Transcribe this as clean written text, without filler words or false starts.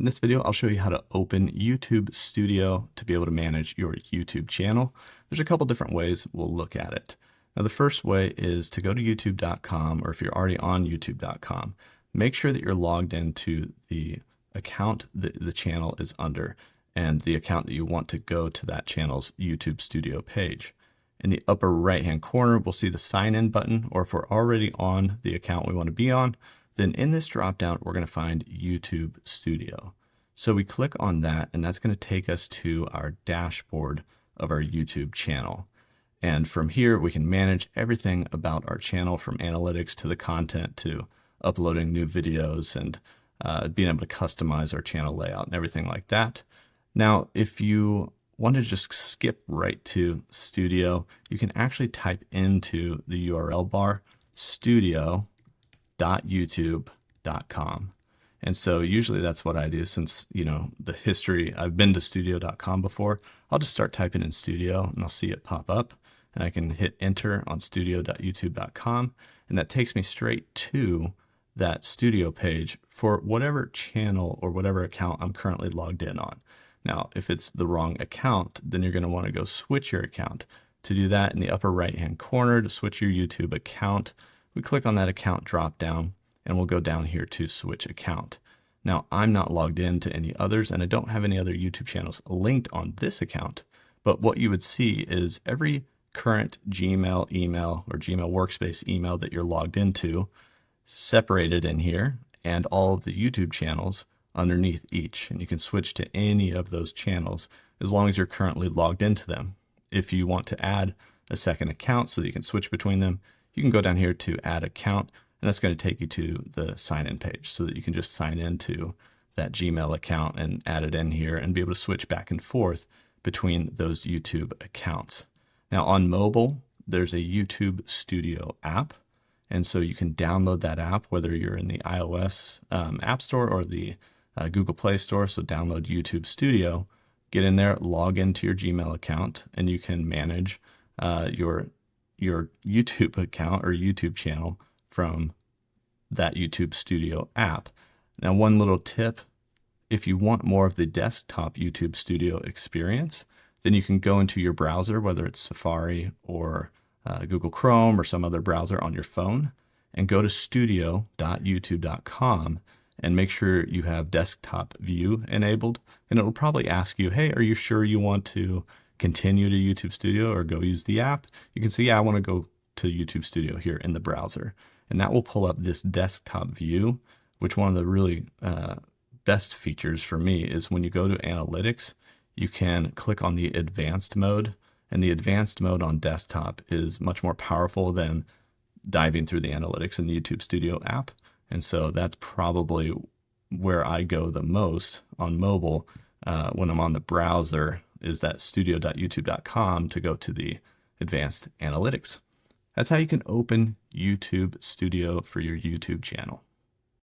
In this video, I'll show you how to open YouTube Studio to be able to manage your YouTube channel. There's a couple different ways we'll look at it. Now, the first way is to go to youtube.com, or if you're already on youtube.com, make sure that you're logged into the account that the channel is under and the account that you want to go to that channel's YouTube Studio page. In the upper right-hand corner, we'll see the sign in button, or if we're already on the account we want to be on, then in this drop-down, we're going to find YouTube Studio. So we click on that, and that's going to take us to our dashboard of our YouTube channel. And from here, we can manage everything about our channel, from analytics to the content to uploading new videos and being able to customize our channel layout and everything like that. Now, if you want to just skip right to Studio, you can actually type into the URL bar studio.youtube.com. And so usually that's what I do, since, you know, the history, I've been to studio.com before. I'll just start typing in studio and I'll see it pop up, and I can hit enter on studio.youtube.com, and that takes me straight to that studio page for whatever channel or whatever account I'm currently logged in on. Now, if it's the wrong account, then you're going to want to go switch your account. To do that, in the upper right-hand corner, to switch your YouTube account, we click on that account drop down, and we'll go down here to switch account. Now, I'm not logged in to any others, and I don't have any other YouTube channels linked on this account, but what you would see is every current Gmail email or Gmail workspace email that you're logged into separated in here, and all of the YouTube channels underneath each, and you can switch to any of those channels as long as you're currently logged into them. If you want to add a second account so that you can switch between them, you can go down here to add account, and that's going to take you to the sign in page so that you can just sign into that Gmail account and add it in here and be able to switch back and forth between those YouTube accounts. Now, on mobile, there's a YouTube Studio app, and so you can download that app whether you're in the iOS App Store or the Google Play Store. So download YouTube Studio, get in there, log into your Gmail account, and you can manage your YouTube account or YouTube channel from that YouTube Studio app. Now, one little tip, if you want more of the desktop YouTube Studio experience, then you can go into your browser, whether it's Safari or Google Chrome or some other browser on your phone, and go to studio.youtube.com and make sure you have desktop view enabled. And it will probably ask you, hey, are you sure you want to continue to YouTube Studio or go use the app? You can see, yeah, I want to go to YouTube Studio here in the browser. And that will pull up this desktop view, which one of the really best features for me is when you go to analytics, you can click on the advanced mode. And the advanced mode on desktop is much more powerful than diving through the analytics in the YouTube Studio app. And so that's probably where I go the most on mobile when I'm on the browser, is that studio.youtube.com to go to the advanced analytics. That's how you can open YouTube Studio for your YouTube channel.